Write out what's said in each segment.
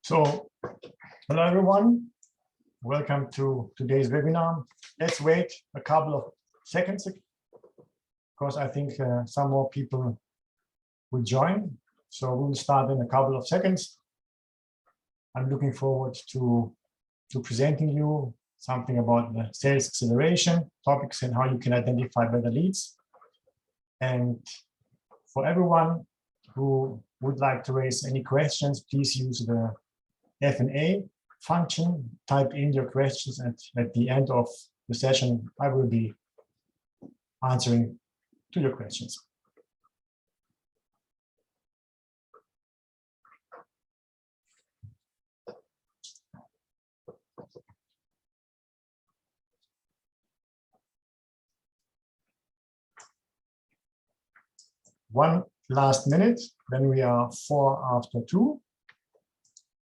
So, hello everyone. Welcome to today's webinar. Let's wait a couple of seconds because I think some more people will join. So we will start in a couple of seconds. I'm looking forward to presenting you something about the sales acceleration topics and how you can identify better leads. And for everyone who would like to raise any questions, please use the F&A function, type in your questions, and at the end of the session, I will be answering to your questions. One last minute, then we are 4 after 2,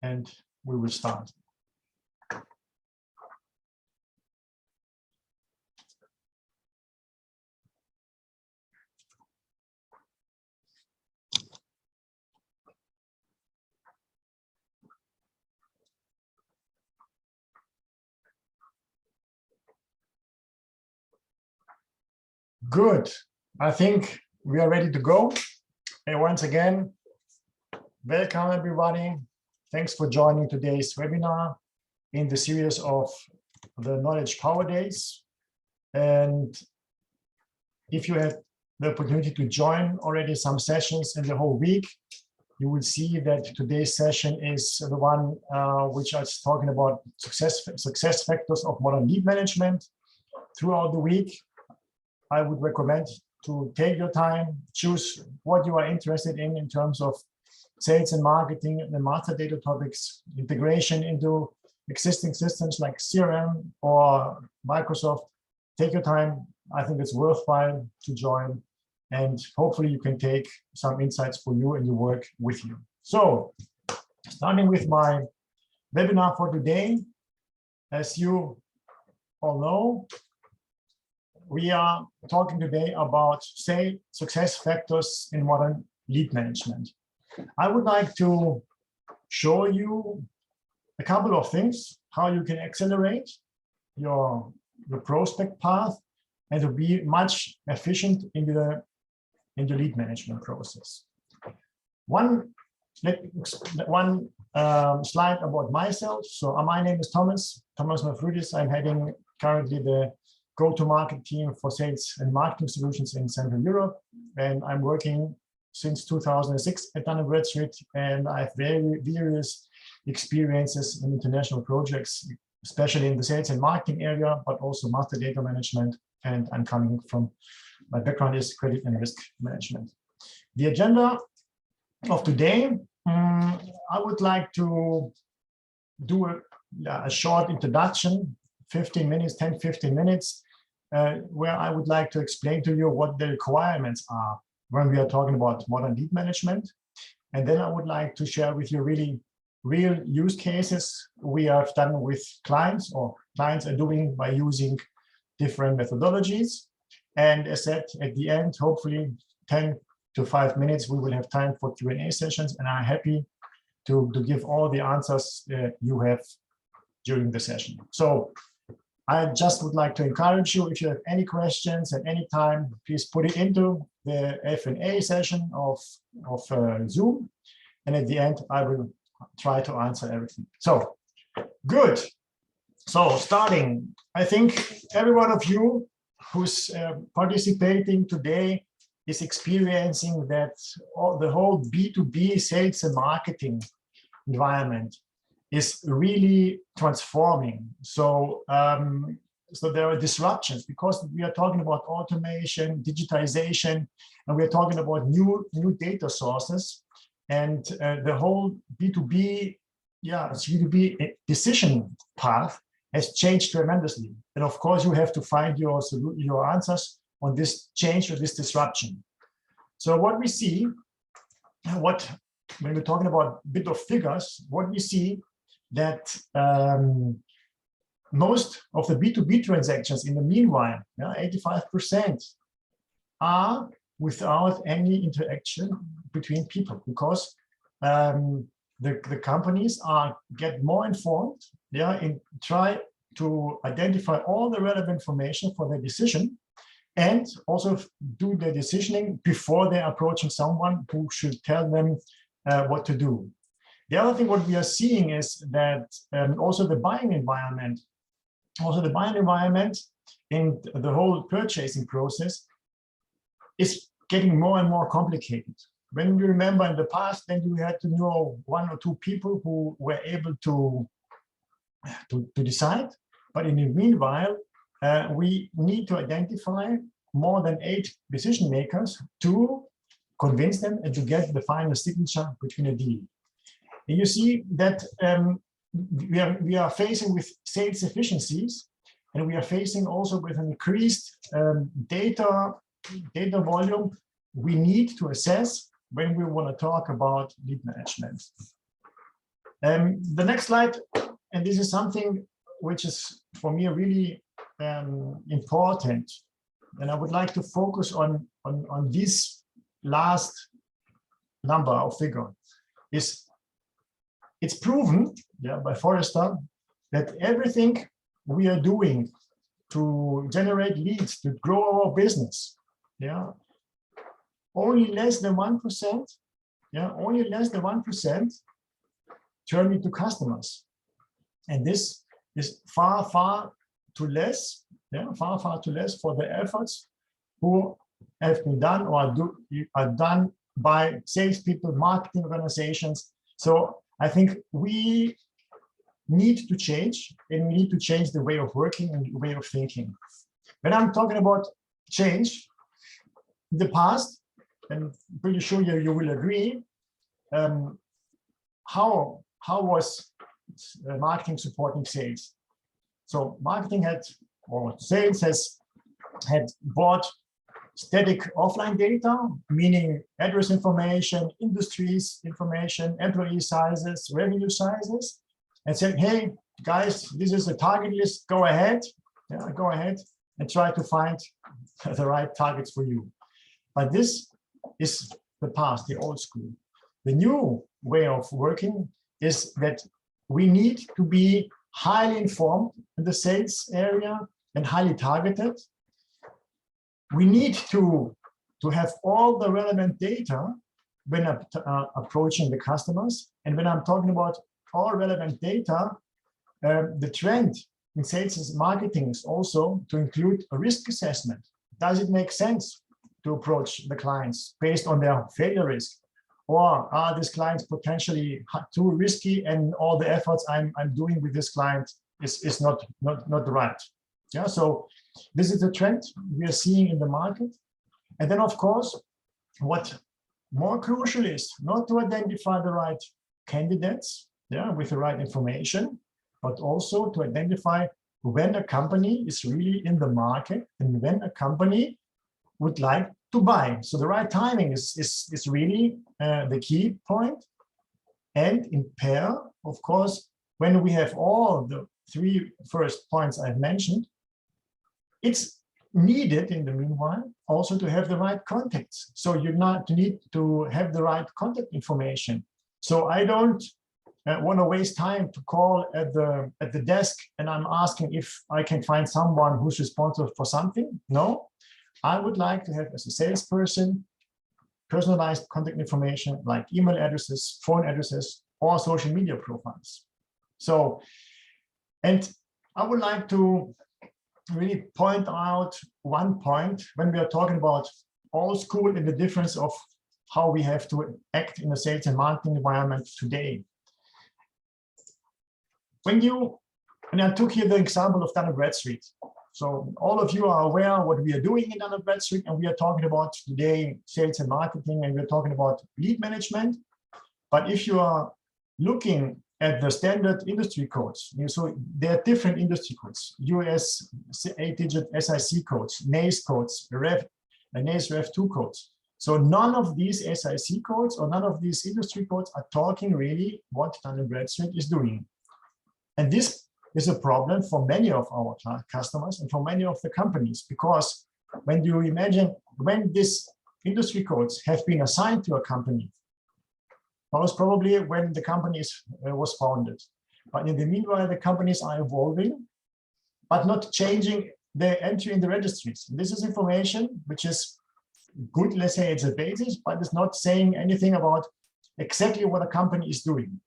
and we will start. Good. I think we are ready to go. And once again, welcome everybody. Thanks for joining today's webinar in the series of the Knowledge Power Days. And if you had the opportunity to join already some sessions in the whole week, you will see that today's session is the one which is talking about success factors of modern lead management. Throughout the week, I would recommend to take your time, choose what you are interested in terms of sales and marketing and the master data topics, integration into existing systems like CRM or Microsoft. Take your time. I think it's worthwhile to join, and hopefully you can take some insights for you and your work with you. So, starting with my webinar for today, as you all know, we are talking today about success factors in modern lead management. I would like to show you a couple of things, how you can accelerate your prospect path and to be much efficient in the lead management process. One slide about myself. So my name is Thomas Mafridis. I'm heading currently the go-to-market team for sales and marketing solutions in Central Europe, and I'm working since 2006 at Dun Bradstreet, and I have various experiences in international projects, especially in the sales and marketing area, but also master data management, and I'm coming from, my background is credit and risk management. The agenda of today, I would like to do a short introduction, 10-15 minutes, where I would like to explain to you what the requirements are when we are talking about modern lead management. And then I would like to share with you really real use cases we have done with clients, or clients are doing by using different methodologies. And as said, at the end, hopefully 10 to 5 minutes, we will have time for Q&A sessions, and I'm happy to give all the answers you have during the session. So I just would like to encourage you, if you have any questions at any time, please put it into the F&A session of Zoom. And at the end, I will try to answer everything. So, good. So starting, I think every one of you who's participating today is experiencing that the whole B2B sales and marketing environment is really transforming. So, so there are disruptions because we are talking about automation, digitization, and we are talking about new data sources, and the whole B2B decision path has changed tremendously. And of course, you have to find your answers on this change or this disruption. So what we see, when we're talking about a bit of figures, what we see that most of the B2B transactions in the meanwhile, 85%, are without any interaction between people, because the companies get more informed, yeah, and try to identify all the relevant information for their decision, and also do the decisioning before they're approaching someone who should tell them what to do. The other thing what we are seeing is that also the buying environment in the whole purchasing process is getting more and more complicated. When you remember in the past, then you had to know 1 or 2 people who were able to decide. But in the meanwhile, we need to identify more than 8 decision makers to convince them and to get the final signature between a deal. And you see that we are facing with sales efficiencies, and we are facing also with an increased data volume we need to assess when we want to talk about lead management. The next slide, and this is something which is for me really important, and I would like to focus on this last number or figure. It's proven, yeah, by Forrester that everything we are doing to generate leads, to grow our business, yeah, only less than 1%, yeah, only less than 1% turn into customers. And this is far too less, yeah, far too less for the efforts who have been done or are done by salespeople, marketing organizations. So I think we need to change, and we need to change the way of working and the way of thinking. When I'm talking about change, in the past, and I'm pretty sure you will agree, how was marketing supporting sales? So marketing sales had bought static offline data, meaning address information, industries information, employee sizes, revenue sizes, and said, hey, guys, this is a target list, go ahead and try to find the right targets for you. But this is the past, the old school. The new way of working is that we need to be highly informed in the sales area and highly targeted. We need to have all the relevant data when approaching the customers. And when I'm talking about all relevant data, the trend in sales and marketing is also to include a risk assessment. Does it make sense to approach the clients based on their failure risk? Or are these clients potentially too risky and all the efforts I'm doing with this client is not right? Yeah, so this is a trend we are seeing in the market. And then, of course, what more crucial is not to identify the right candidates, yeah, with the right information, but also to identify when a company is really in the market and when a company would like to buy. So the right timing is really the key point. And in pair, of course, when we have all the 3 first points I've mentioned, it's needed in the meanwhile also to have the right contacts. So you need to have the right contact information. So I don't want to waste time to call at the desk and I'm asking if I can find someone who's responsible for something. No, I would like to have, as a salesperson, personalized contact information like email addresses, phone addresses, or social media profiles. So, and I would like to really point out one point when we are talking about old school and the difference of how we have to act in a sales and marketing environment today. And I took here the example of Dun Bradstreet. So all of you are aware of what we are doing in Dun Bradstreet, and we are talking about today sales and marketing, and we're talking about lead management. But if you are looking at the standard industry codes, so there are different industry codes, US 8-digit SIC codes, NACE codes, NACE Rev2 codes. So none of these SIC codes or none of these industry codes are talking really what Dun Bradstreet is doing. And this is a problem for many of our customers and for many of the companies, because when you imagine when these industry codes have been assigned to a company, most probably when the company was founded. But in the meanwhile, the companies are evolving, but not changing their entry in the registries. This is information which is good, let's say it's a basis, but it's not saying anything about exactly what a company is doing.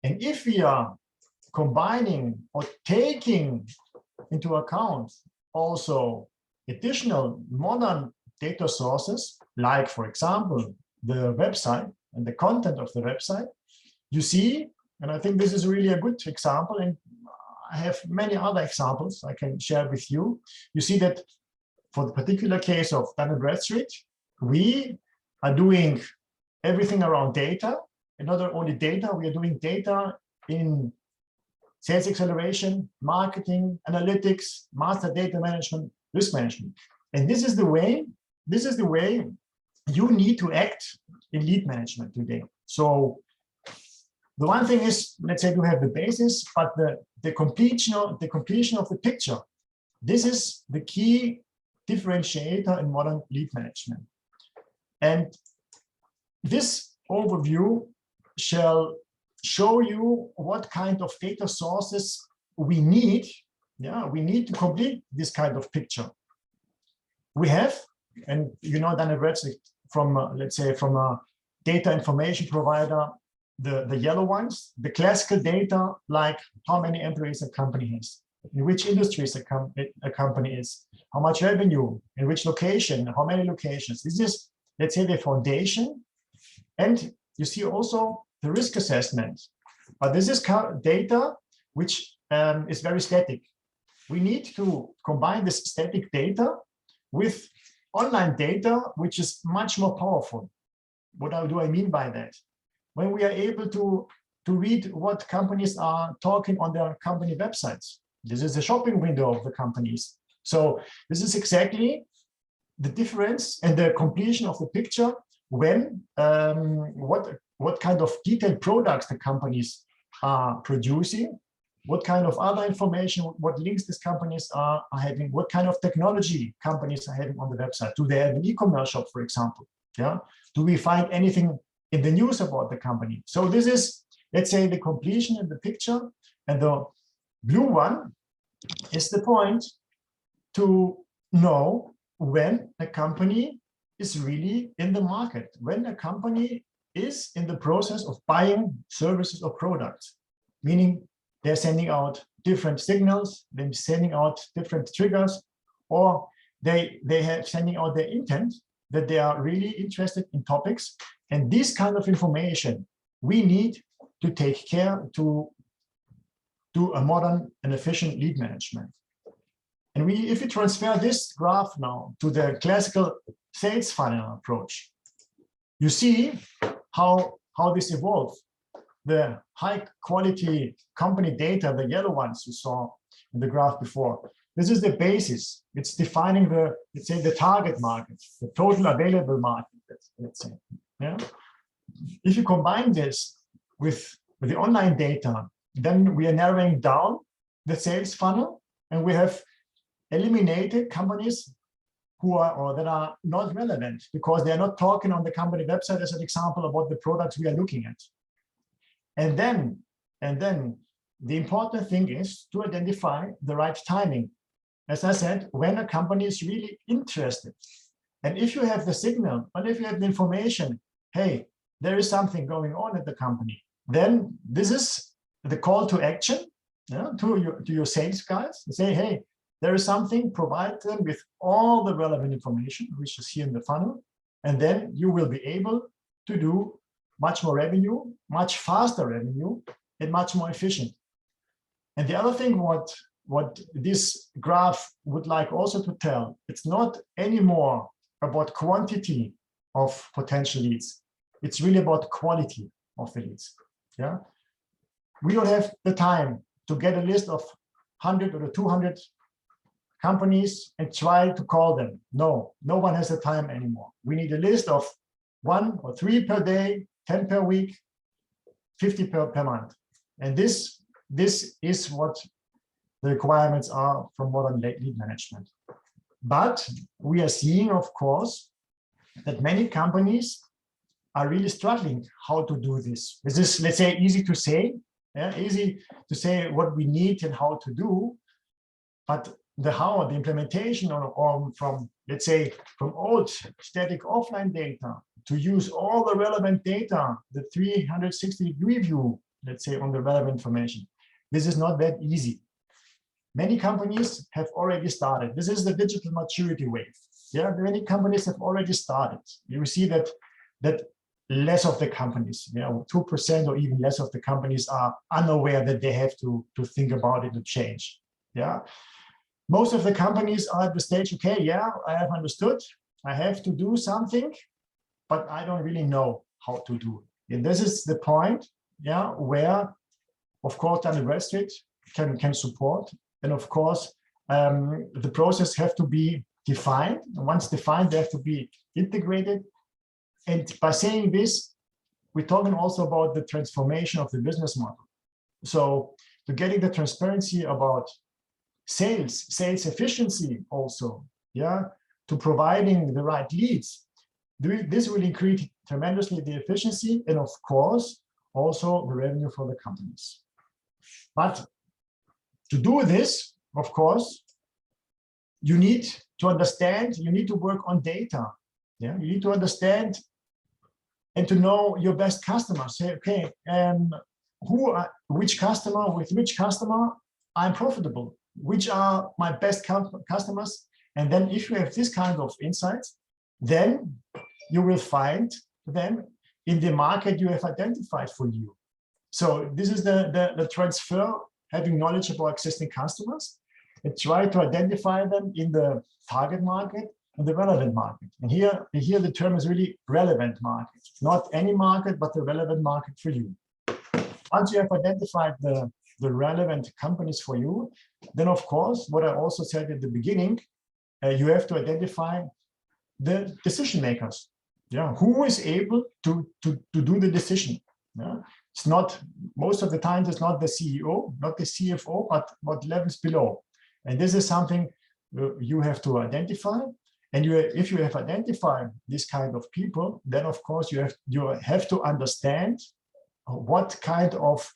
And if we are combining or taking into account also additional modern data sources, like, for example, the website and the content of the website, you see, and I think this is really a good example, and I have many other examples I can share with you. You see that for the particular case of Dun Bradstreet, we are doing everything around data, and not only data, we are doing data in sales acceleration, marketing, analytics, master data management, risk management. And this is the way you need to act in lead management today. So the one thing is, let's say you have the basis, but the completion of the picture, this is the key differentiator in modern lead management. And this overview shall show you what kind of data sources we need. Yeah, we need to complete this kind of picture. We have, and you know, Dun Bradstreet from, let's say, from a data information provider, the yellow ones, the classical data, like how many employees a company has, in which industries a company is, how much revenue, in which location, how many locations. This is, let's say, the foundation. And you see also the risk assessment. But this is data which is very static. We need to combine this static data with online data, which is much more powerful. What do I mean by that? When we are able to read what companies are talking on their company websites. This is the shopping window of the companies. So this is exactly the difference and the completion of the picture when what kind of detailed products the companies are producing, what kind of other information, what links these companies are having, what kind of technology companies are having on the website. Do they have an e-commerce shop, for example? Yeah. Do we find anything in the news about the company? So this is, let's say, the completion in the picture. And the blue one is the point to know when a company is really in the market, when a company is in the process of buying services or products, meaning they're sending out different signals, they're sending out different triggers, or they have sending out their intent that they are really interested in topics. And this kind of information we need to take care to do a modern and efficient lead management. And if we transfer this graph now to the classical sales funnel approach, you see how this evolved. The high quality company data, the yellow ones you saw in the graph before, this is the basis. It's defining the, let's say, the target market, the total available market, let's say. Yeah. If you combine this with the online data, then we are narrowing down the sales funnel, and we have eliminated companies who are, or that are not relevant, because they are not talking on the company website, as an example, about the products we are looking at. And then the important thing is to identify the right timing. As I said, when a company is really interested, and if you have the signal, and if you have the information, hey, there is something going on at the company, then this is the call to action, yeah, to your sales guys. Say, hey, there is something, provide them with all the relevant information, which is here in the funnel, and then you will be able to do much more revenue, much faster revenue, and much more efficient. And the other thing, what this graph would like also to tell, it's not anymore about quantity of potential leads. It's really about quality of the leads. Yeah, we don't have the time to get a list of 100 or 200 companies and try to call them. No one has the time anymore. We need a list of 1 or 3 per day, 10 per week, 50 per month. And this is what the requirements are from modern lead management. But we are seeing, of course, that many companies are really struggling how to do this. This is, let's say, easy to say, yeah, easy to say what we need and how to do, but the how, the implementation from, let's say, from old static offline data to use all the relevant data, the 360-degree view, let's say, on the relevant information. This is not that easy. Many companies have already started. This is the digital maturity wave. Yeah, many companies have already started. You see that less of the companies, 2% or even less of the companies are unaware that they have to think about it, to change. Yeah, most of the companies are at the stage, okay, yeah, I have understood, I have to do something, but I don't really know how to do it. And this is the point, yeah, where, of course, Dun Bradstreet can support. And of course, the process have to be defined. And once defined, they have to be integrated. And by saying this, we're talking also about the transformation of the business model. So to getting the transparency about sales efficiency also, yeah, to providing the right leads. This will increase tremendously the efficiency and, of course, also the revenue for the companies. But to do this, of course, you need to understand, you need to work on data. Yeah, you need to understand and to know your best customers. Say, okay, which customer, with which customer I'm profitable, which are my best customers. And then if you have this kind of insights, then you will find them in the market you have identified for you. So this is the transfer, having knowledge about existing customers and try to identify them in the target market and the relevant market. And here the term is really relevant market, not any market, but the relevant market for you. Once you have identified the relevant companies for you, then of course, what I also said at the beginning, you have to identify the decision makers. Yeah, who is able to do the decision? Yeah, it's not, most of the time it's not the CEO, not the CFO, but what levels below. And this is something you have to identify. And if you have identified this kind of people, then of course you have to understand what kind of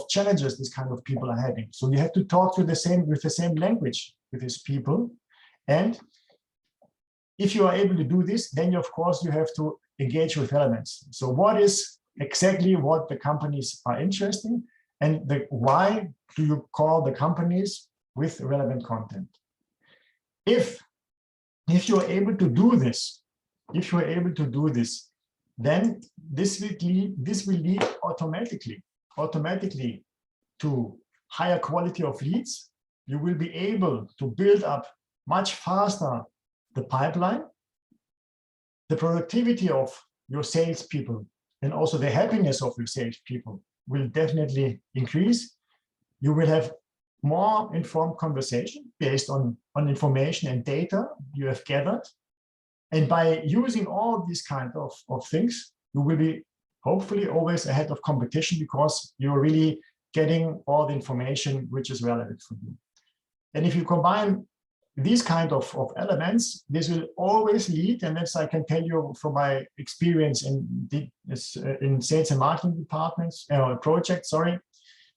challenges this kind of people are having. So you have to talk with the same language with these people. And if you are able to do this, then of course you have to engage with elements. So what is exactly what the companies are interested in, and why do you call the companies with relevant content? If you are able to do this, then this will lead automatically to higher quality of leads. You will be able to build up much faster the pipeline, the productivity of your salespeople, and also the happiness of your salespeople will definitely increase. You will have more informed conversation based on information and data you have gathered. And by using all these kind of things, you will be hopefully always ahead of competition because you're really getting all the information which is relevant for you. And if you combine these kind of elements, this will always lead, and that's I can tell you from my experience in sales and marketing departments, projects, sorry,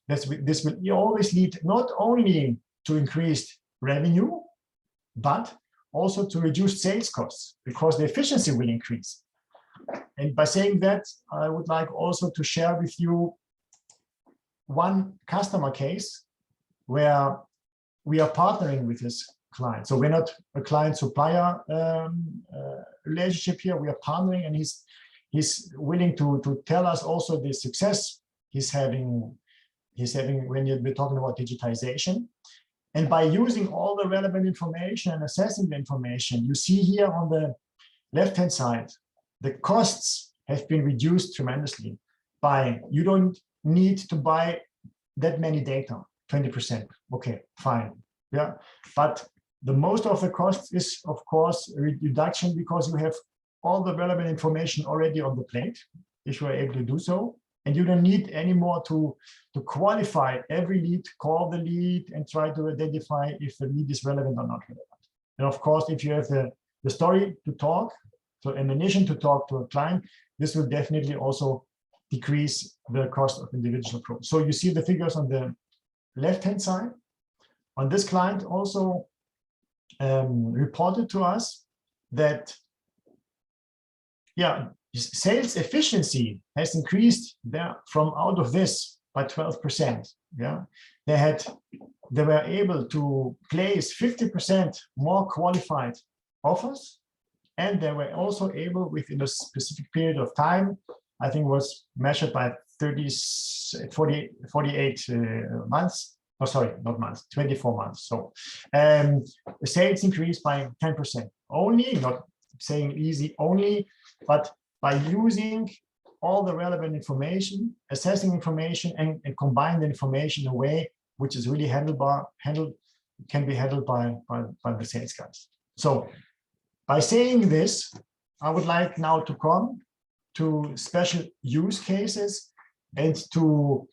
this will always lead not only to increased revenue, but also to reduce sales costs because the efficiency will increase. And by saying that, I would like also to share with you one customer case where we are partnering with this client. So we're not a client-supplier relationship here. We are partnering, and he's willing to tell us also the success he's having when we're talking about digitization. And by using all the relevant information and assessing the information, you see here on the left-hand side, the costs have been reduced tremendously by, you don't need to buy that many data, 20%. Okay, fine. Yeah, but the most of the cost is, of course, a reduction because you have all the relevant information already on the plate, if you are able to do so. And you don't need anymore to qualify every lead, call the lead, and try to identify if the lead is relevant or not relevant. And of course, if you have the story to talk, ammunition to talk to a client, this will definitely also decrease the cost of individual approach. So you see the figures on the left-hand side. On this client also reported to us that, yeah, sales efficiency has increased there from out of this by 12%. Yeah, they were able to place 50% more qualified offers, and they were also able, within a specific period of time, I think was measured by 48 months. Oh, sorry, not months, 24 months. So the sales increased by 10%. Only, not saying easy only, but by using all the relevant information, assessing information, and combine the information in a way which is really can be handled by the sales guys. So by saying this, I would like now to come to special use cases and to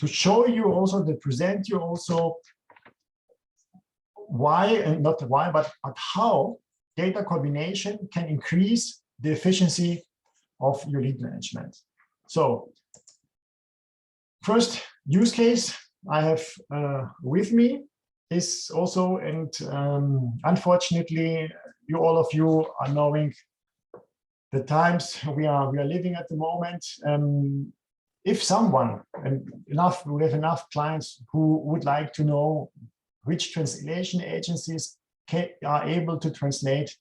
show you also, to present you also why, and not why, but how data combination can increase the efficiency of your lead management. So first use case I have with me is also, and unfortunately, all of you are knowing the times we are living at the moment. If someone, and we have enough clients who would like to know which translation agencies are able to translate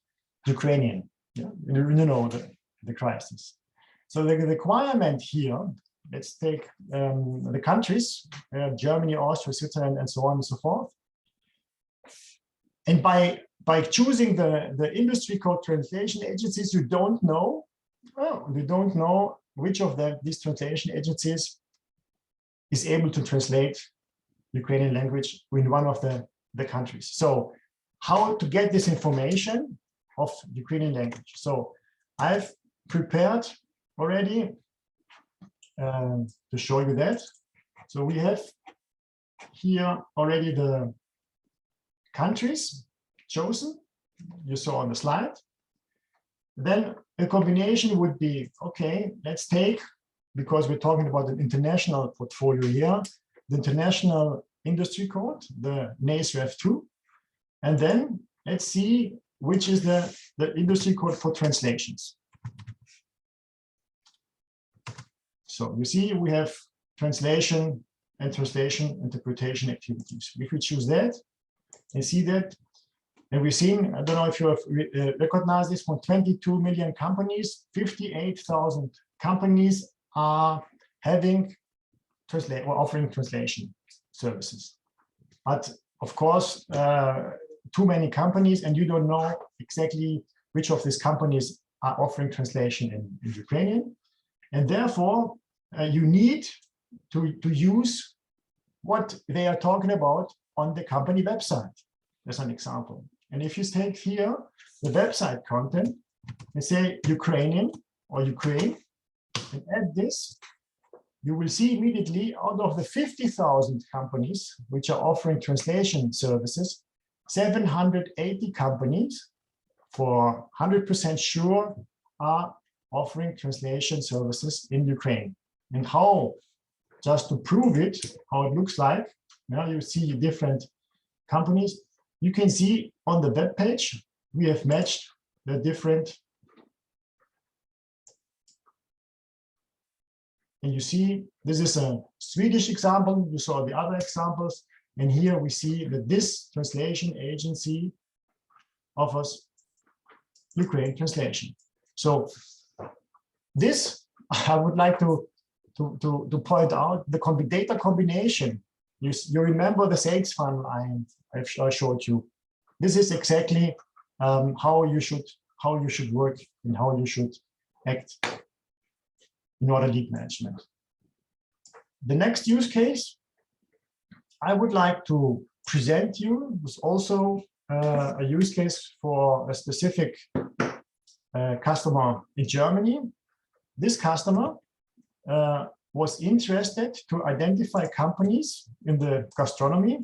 Ukrainian, the crisis. So the requirement here, let's take the countries, Germany, Austria, Switzerland, and so on and so forth. And by choosing the industry code translation agencies, you don't know which of these translation agencies is able to translate Ukrainian language in one of the countries. So how to get this information of Ukrainian language? So I've prepared already to show you that. So we have here already the countries chosen, you saw on the slide. Then a combination would be, okay, let's take, because we're talking about an international portfolio here, the international industry code, the NACE-REF 2, and then let's see which is the industry code for translations. So you see we have translation and translation interpretation activities. If we choose that and see that, and we've seen, I don't know if you have recognized this, from 22 million companies, 58,000 companies are having or offering translation services. But of course, too many companies, and you don't know exactly which of these companies are offering translation in Ukrainian. And therefore, you need to use what they are talking about on the company website, as an example. And if you take here the website content and say Ukrainian or Ukraine, and add this, you will see immediately out of the 50,000 companies which are offering translation services, 780 companies, for 100% sure, are offering translation services in Ukraine. And how, just to prove it, how it looks like, now you see different companies. You can see on the web page, we have matched the different, and you see, this is a Swedish example, you saw the other examples, and here we see that this translation agency offers Ukraine translation. So this, I would like to point out, the data combination. You remember the sales funnel I showed you. This is exactly how you should work and how you should act in order lead management. The next use case I would like to present you is also a use case for a specific customer in Germany. This customer was interested to identify companies in the gastronomy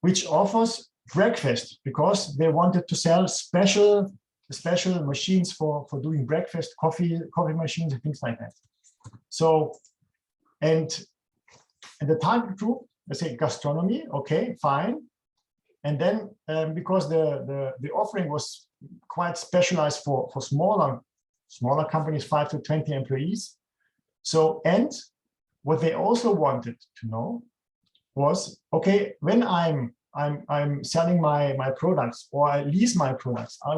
which offers breakfast, because they wanted to sell special special machines for doing breakfast, coffee machines, and things like that. So, and the target group, let's say gastronomy, okay, fine. And then because the offering was quite specialized for smaller companies, 5 to 20 employees. So, and what they also wanted to know was, okay, when I'm selling my products or I lease my products, I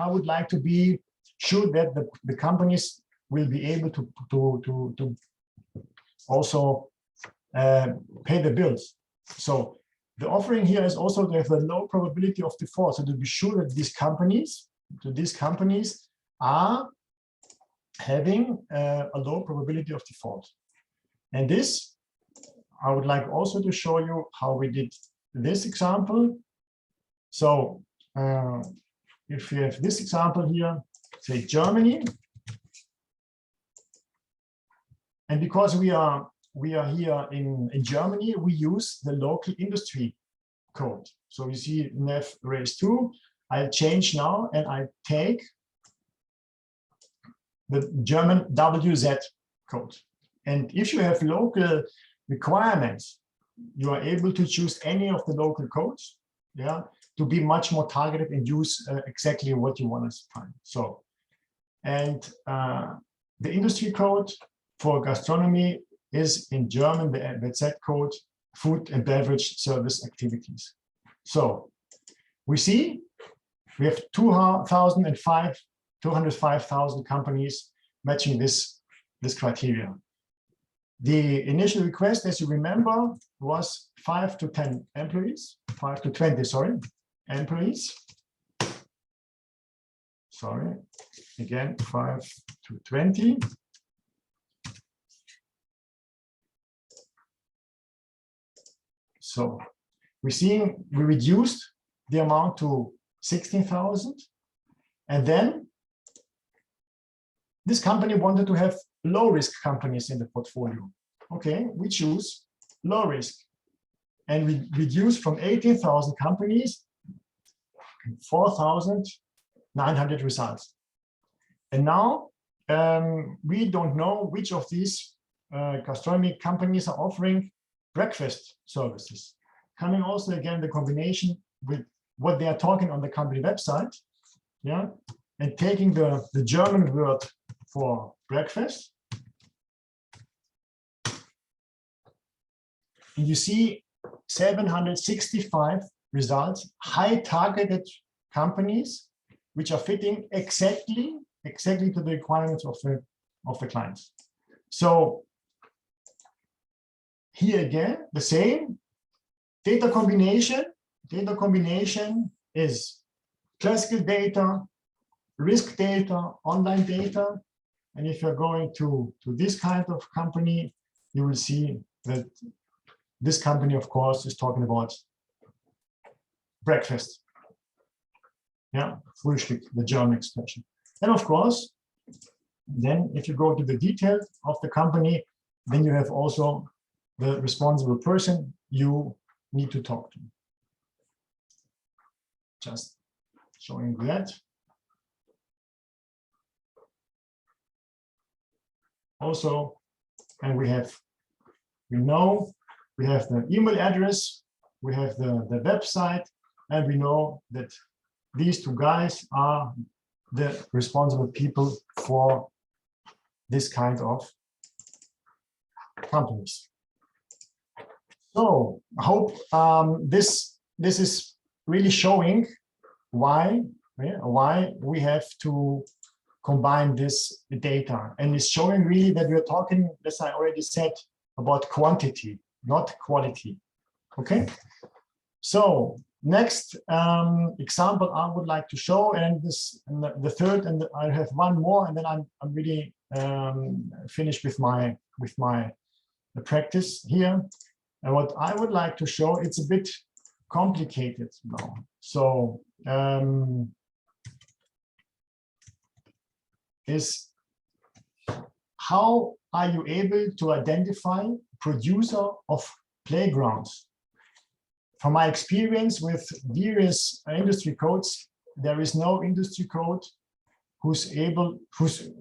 would like to be sure that the companies will be able to also pay the bills. So the offering here is also to have a low probability of default. So to be sure that these companies are having a low probability of default. And this, I would like also to show you how we did this example. So if we have this example here, say Germany, and because we are here in Germany, we use the local industry code. So you see NEF raised 2. I change now and I take the German WZ code. And if you have local requirements, you are able to choose any of the local codes, yeah, to be much more targeted and use exactly what you want to find. So, and the industry code for gastronomy is in German, the WZ code, food and beverage service activities. So we see we have 205,000 companies matching this criteria. The initial request, as you remember, was 5 to 10 employees, 5 to 20, sorry, employees. Sorry, again, 5 to 20. So we reduced the amount to 16,000. And then this company wanted to have low-risk companies in the portfolio. Okay, we choose low risk. And we reduced from 18,000 companies, 4,900 results. And now we don't know which of these gastronomy companies are offering breakfast services. Coming also again the combination with what they are talking on the company website, yeah, and taking the German word for breakfast. And you see 765 results, high targeted companies, which are fitting exactly to the requirements of the clients. So here again, the same data combination. Data combination is classical data, risk data, online data. And if you're going to this kind of company, you will see that this company, of course, is talking about breakfast. Yeah, Frühstück, the German expression. And of course, then if you go to the details of the company, then you have also the responsible person you need to talk to. Just showing that. Also, and we have the email address, we have the website, and we know that these two guys are the responsible people for this kind of companies. So I hope this is really showing why we have to combine this data, and it's showing really that we're talking, as I already said, about quantity, not quality. Okay. So next example I would like to show, and the third, and I have one more, and then I'm really finished with my practice here. And what I would like to show, it's a bit complicated now. So is how are you able to identify producer of playgrounds? From my experience with various industry codes, there is no industry code who's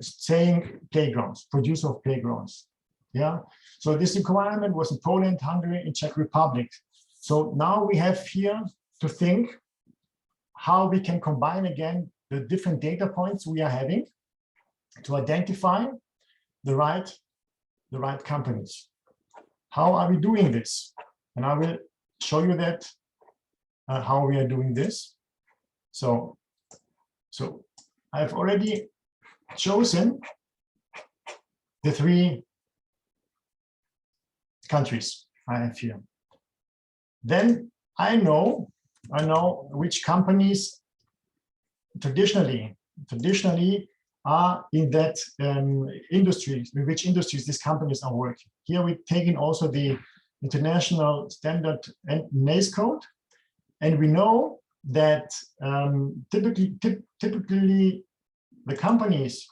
saying playgrounds, producer of playgrounds. Yeah. So this requirement was in Poland, Hungary, and Czech Republic. So now we have here to think how we can combine again the different data points we are having to identify the right companies. How are we doing this? And I will show you that how we are doing this. So I've already chosen the 3 countries I have here. Then I know which companies traditionally are in that industry, in which industries these companies are working. Here we're taking also the international standard and NACE code, and we know that typically the companies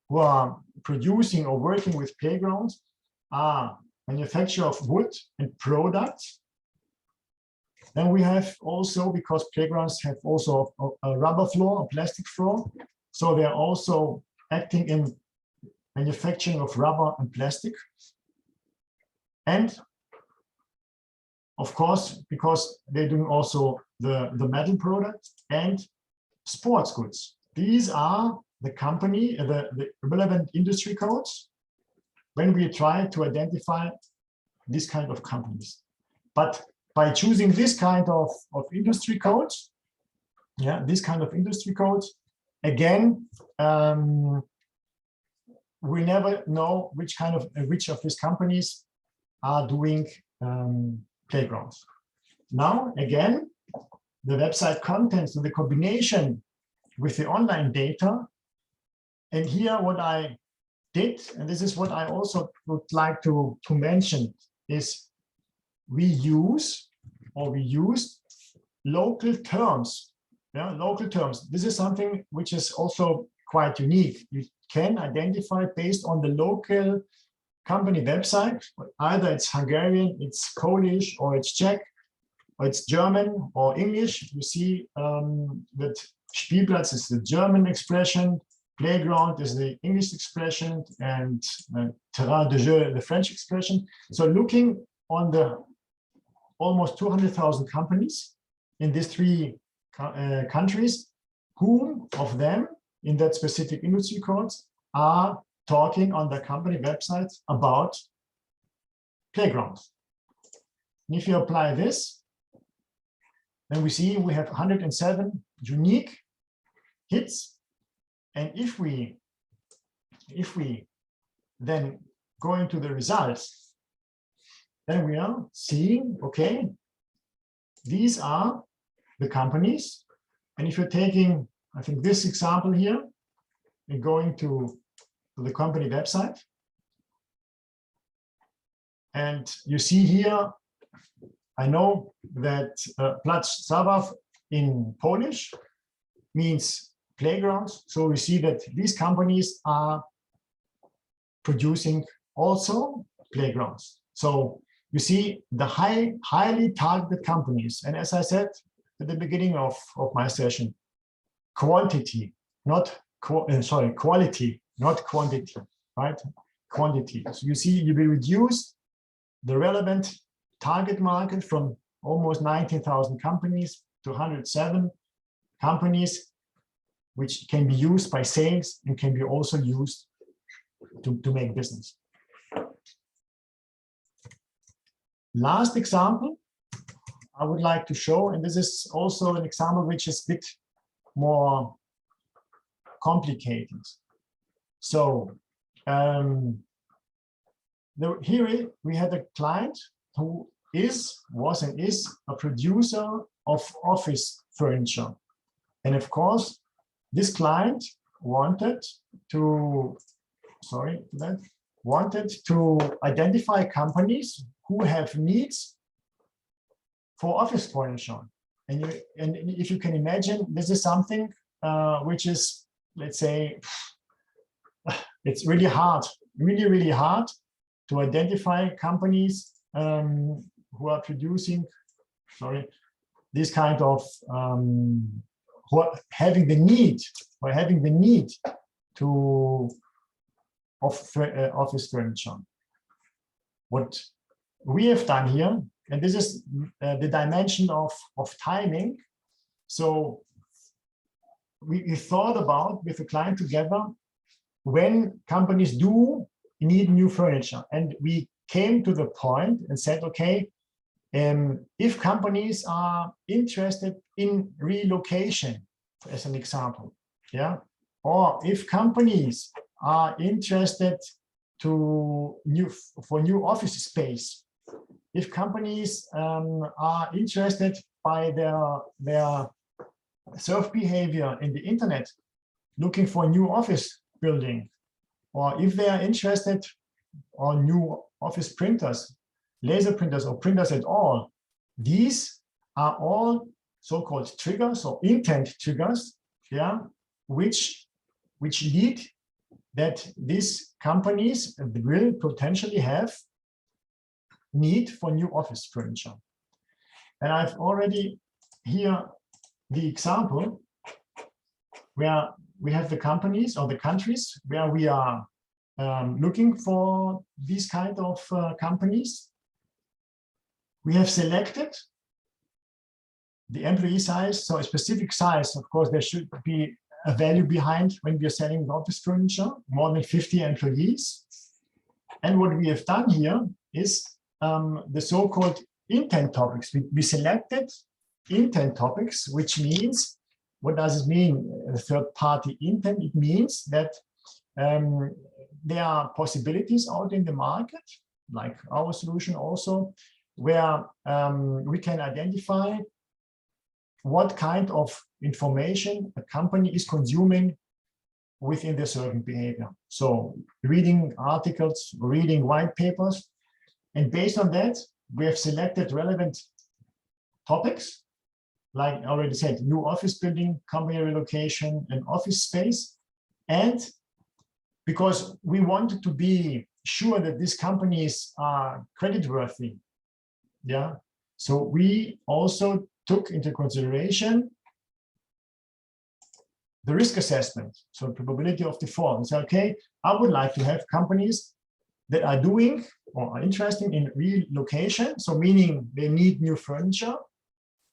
who are producing or working with playgrounds are manufacturer of wood and products. Then we have also, because playgrounds have also a rubber floor, a plastic floor, so they're also acting in manufacturing of rubber and plastic. And of course, because they're doing also the metal products and sports goods. These are the relevant industry codes when we try to identify this kind of companies. But by choosing this kind of industry codes, again, we never know which of these companies are doing playgrounds. Now, again, the website contents and the combination with the online data. And here what I did, and this is what I also would like to mention, is we used local terms. Yeah, local terms. This is something which is also quite unique. You can identify based on the local company website, either it's Hungarian, it's Polish, or it's Czech, or it's German or English. You see that Spielplatz is the German expression, playground is the English expression, and terrain de jeu, the French expression. So looking on the almost 200,000 companies in these 3 countries, whom of them in that specific industry codes are talking on the company websites about playgrounds. And if you apply this, then we see we have 107 unique hits. And if we then go into the results, then we are seeing, okay, these are the companies. And if you're taking, I think, this example here, and going to the company website, and you see here, I know that Plac Zabaw in Polish means playgrounds. So we see that these companies are producing also playgrounds. So you see the highly targeted companies. And as I said at the beginning of my session, quality, not quality, not quantity, right? Quantity. So you see, you will reduce the relevant target market from almost 19,000 companies to 107 companies, which can be used by sales and can be also used to make business. Last example I would like to show, and this is also an example which is a bit more complicated. So here we had a client who was and is a producer of office furniture. And of course, this client wanted to identify companies who have needs for office furniture. And if you can imagine, this is something which is, let's say, it's really hard, really hard to identify companies who are producing, this kind of who are having the need to office furniture. What we have done here, and this is the dimension of timing. So we thought about with the client together when companies do need new furniture, and we came to the point and said, okay, if companies are interested in relocation, as an example, yeah, or if companies are interested for new office space, if companies are interested by their surf behavior in the internet, looking for a new office building, or if they are interested on new office printers, laser printers, or printers at all, these are all so-called triggers or intent triggers, yeah, which lead that these companies will potentially have need for new office furniture. And I've already here the example where we have the companies or the countries where we are looking for these kind of companies. We have selected the employee size, so a specific size. Of course, there should be a value behind when we are selling office furniture, more than 50 employees. And what we have done here is the so-called intent topics. We selected intent topics, which means, what does it mean, a third-party intent? It means that there are possibilities out in the market, like our solution also, where we can identify what kind of information a company is consuming within their certain behavior. So reading articles, reading white papers, and based on that, we have selected relevant topics, like I already said, new office building, company relocation, and office space. And because we wanted to be sure that these companies are creditworthy, yeah, so we also took into consideration the risk assessment, so probability of default, and say, okay, I would like to have companies that are doing or are interested in relocation, so meaning they need new furniture,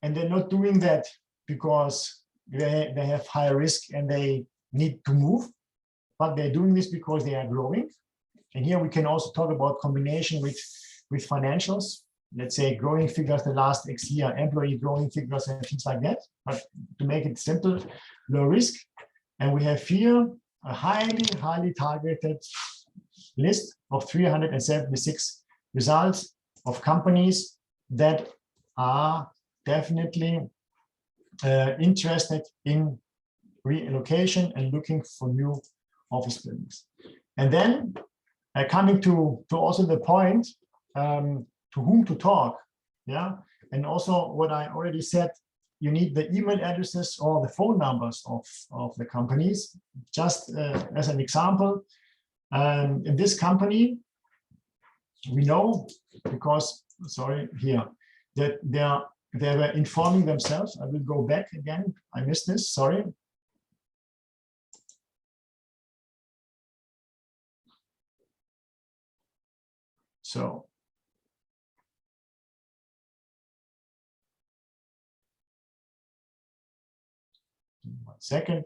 and they're not doing that because they have high risk and they need to move, but they're doing this because they are growing. And here we can also talk about combination with financials. Let's say growing figures the last X year, employee growing figures and things like that. But to make it simple, low risk. And we have here a highly targeted list of 376 results of companies that are definitely interested in relocation and looking for new office buildings. And then coming to also the point, to whom to talk, yeah, and also what I already said, you need the email addresses or the phone numbers of the companies. Just as an example, in this company, we know because, sorry, here, that they were informing themselves. I will go back again. I missed this, sorry. So, 1 second.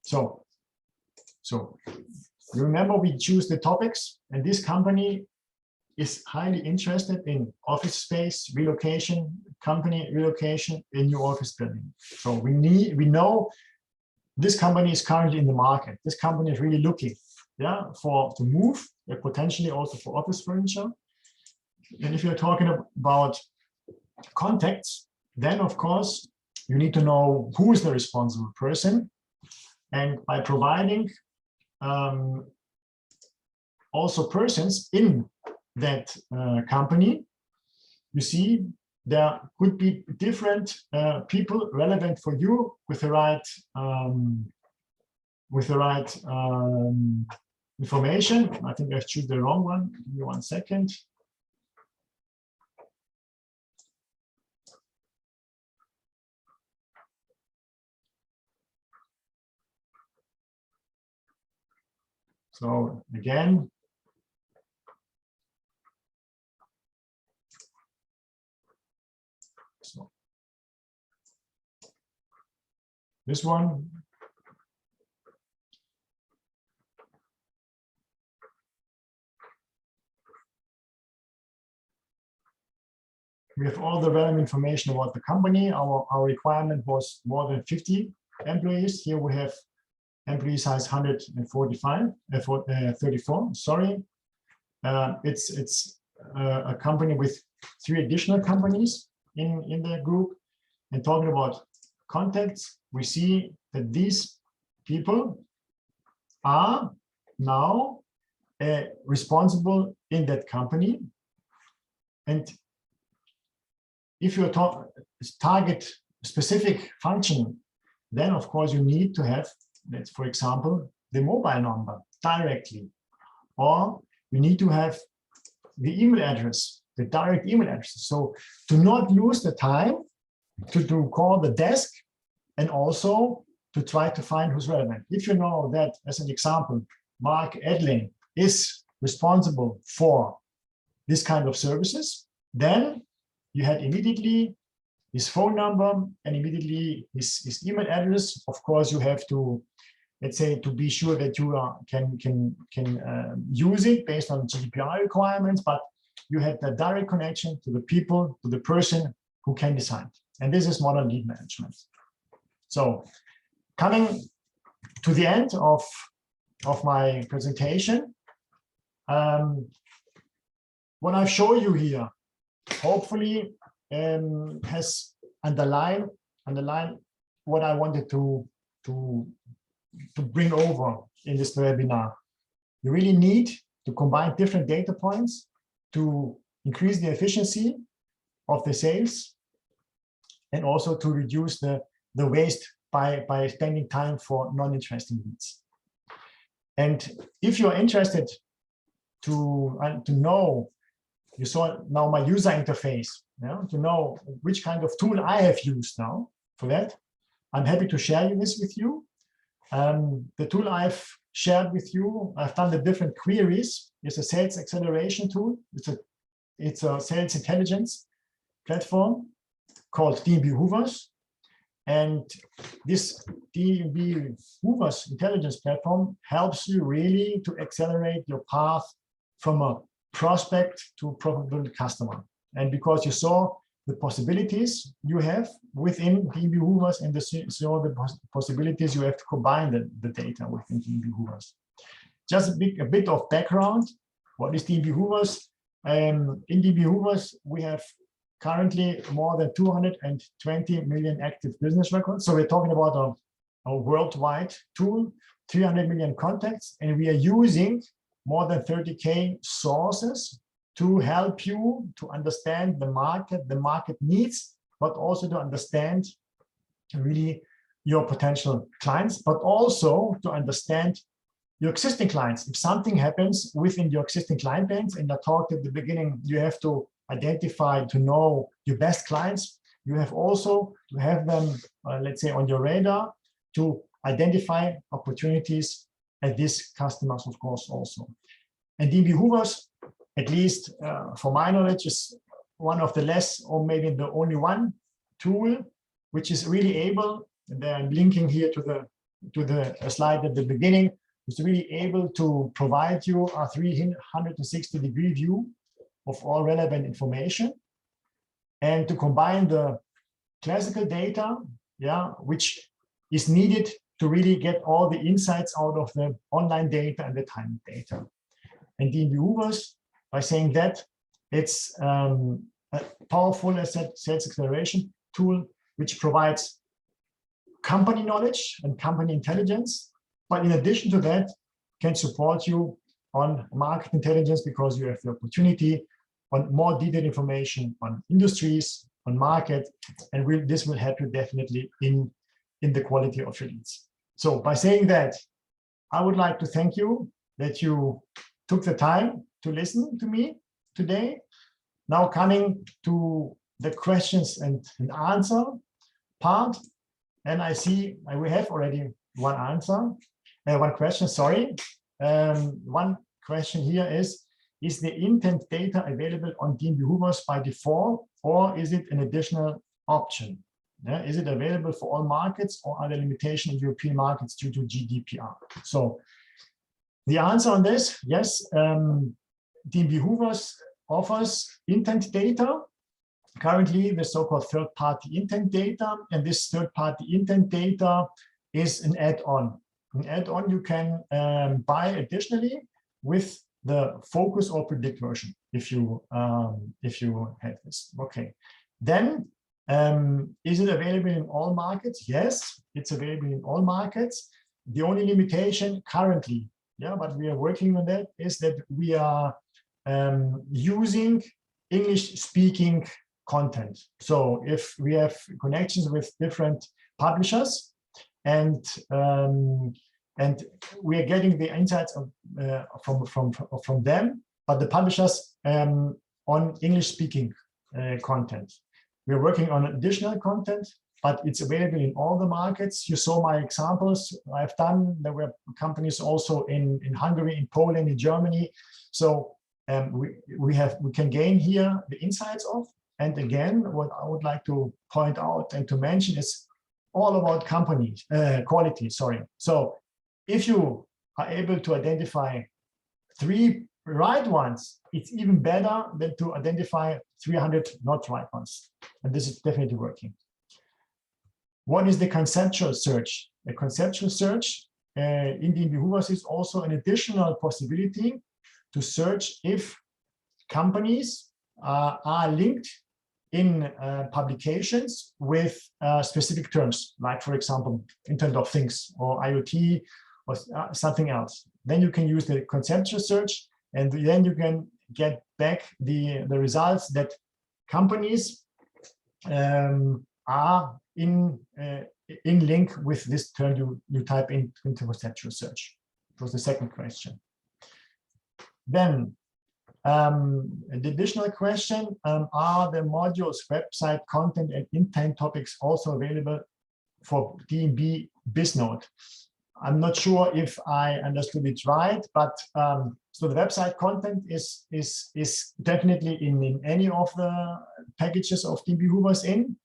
So you remember we choose the topics, and this company is highly interested in office space relocation, company relocation, in new office building. So we know this company is currently in the market. This company is really looking, yeah, to move, potentially also for office furniture. And if you're talking about contacts, then of course you need to know who is the responsible person. And by providing also persons in that company, you see there could be different people relevant for you with the right information. I think I've chosen the wrong one. Give me 1 second. So again, so this one. We have all the relevant information about the company. Our requirement was more than 50 employees. Here we have employee size 34. Sorry, it's a company with 3 additional companies in the group. And talking about contacts, we see that these people are now responsible in that company. And if you target specific function, then of course you need to have, let's, for example, the mobile number directly, or you need to have the email address, the direct email address. So to not lose the time to call the desk and also to try to find who's relevant. If you know that, as an example, Mark Edling is responsible for this kind of services, then you had immediately his phone number and immediately his email address. Of course, you have to, let's say, to be sure that you can use it based on GDPR requirements, but you had the direct connection to the people, to the person who can decide. And this is modern lead management. So coming to the end of my presentation, what I show you here, hopefully has underlined what I wanted to bring over in this webinar. You really need to combine different data points to increase the efficiency of the sales and also to reduce the waste by spending time for non-interesting leads. And if you're interested to know, you saw now my user interface, to know which kind of tool I have used now for that, I'm happy to share this with you. The tool I've shared with you, I've done the different queries. It's a sales acceleration tool. It's a sales intelligence platform called D&B Hoovers. And this D&B Hoovers intelligence platform helps you really to accelerate your path from a prospect to profitable customer. And because you saw the possibilities you have within D&B Hoovers and saw the possibilities you have to combine the data within D&B Hoovers. Just a bit of background. What is D&B Hoovers? In D&B Hoovers, we have currently more than 220 million active business records. So we're talking about a worldwide tool, 300 million contacts, and we are using more than 30K sources to help you to understand the market needs, but also to understand really your potential clients, but also to understand your existing clients. If something happens within your existing client base, and I talked at the beginning, you have to identify, to know your best clients. You have also to have them, let's say, on your radar to identify opportunities at these customers, of course, also. And D&B Hoovers, at least for my knowledge, is one of the less, or maybe the only one tool which is really able, and I'm linking here to the slide at the beginning, is really able to provide you a 360-degree view of all relevant information, and to combine the classical data, which is needed to really get all the insights out of the online data and the time data. And D&B Hoovers, by saying that, it's a powerful sales acceleration tool which provides company knowledge and company intelligence, but in addition to that, can support you on market intelligence, because you have the opportunity on more detailed information on industries, on market, and this will help you definitely in the quality of your leads. So by saying that, I would like to thank you that you took the time to listen to me today. Now coming to the questions and answer part, and I see we have already one question, sorry. one question here is the intent data available on DNB Hoovers by default, or is it an additional option? Yeah, is it available for all markets, or are there limitations in European markets due to GDPR? So the answer on this, yes, DNB Hoovers offers intent data, currently the so-called third-party intent data, and this third-party intent data is an add-on. An add-on you can buy additionally with the focus or predict version if you have this. Okay, then is it available in all markets? Yes, it's available in all markets. The only limitation currently, yeah, but we are working on that, is that we are using English-speaking content. So if we have connections with different publishers and we are getting the insights from them, but the publishers on English-speaking content. We're working on additional content, but it's available in all the markets. You saw my examples I've done. There were companies also in Hungary, in Poland, in Germany. So we can gain here the insights of. And again, what I would like to point out and to mention is all about quality. Sorry. So if you are able to identify 3 right ones, it's even better than to identify 300 not right ones. And this is definitely working. What is the conceptual search? A conceptual search in DNB Hoovers is also an additional possibility to search if companies are linked in publications with specific terms, like, for example, Internet of Things or IoT or something else. Then you can use the conceptual search, and then you can get back the results that companies are in link with this term you type into conceptual search. It was the second question. Then the additional question, are the modules, website content, and intent topics also available for DNB BizNote? I'm not sure if I understood it right, but so the website content is definitely in any of the packages of DNB Hoovers in.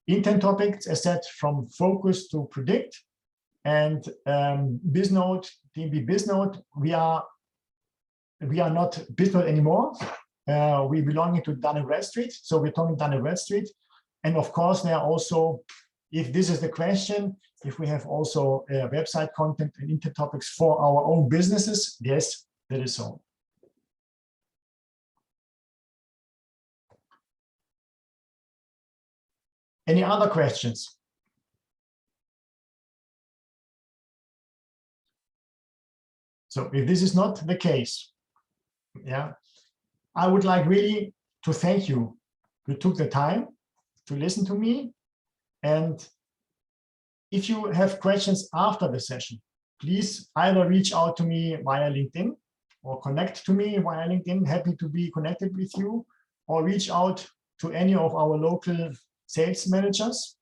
Intent topics, as said, from focus to predict. And BizNote, DNB BizNote, we are not BizNote anymore. We belong to Dun Bradstreet, so we're talking Dun Bradstreet. And of course, there are also, if this is the question, if we have also website content and intent topics for our own businesses, yes, that is so. Any other questions? So if this is not the case, yeah, I would like really to thank you. You took the time to listen to me. And if you have questions after the session, please either reach out to me via LinkedIn or connect to me via LinkedIn. Happy to be connected with you, or reach out to any of our local sales managers.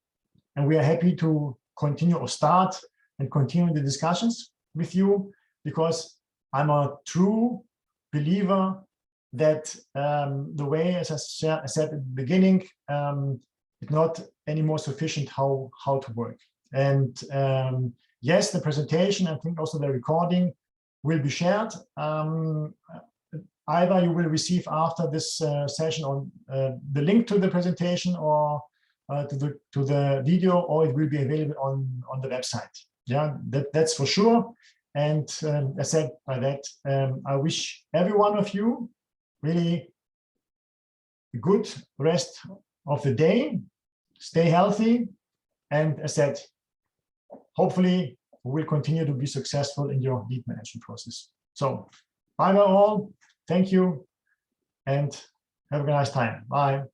And we are happy to continue or start and continue the discussions with you, because I'm a true believer that the way, as I said at the beginning, it's not anymore sufficient how to work. And yes, the presentation, I think also the recording will be shared. Either you will receive after this session on the link to the presentation or to the video, or it will be available on the website. Yeah, that's for sure. And as said by that, I wish every one of you really a good rest of the day. Stay healthy, and as said, hopefully we will continue to be successful in your lead management process. So bye bye all, thank you, and have a nice time. Bye.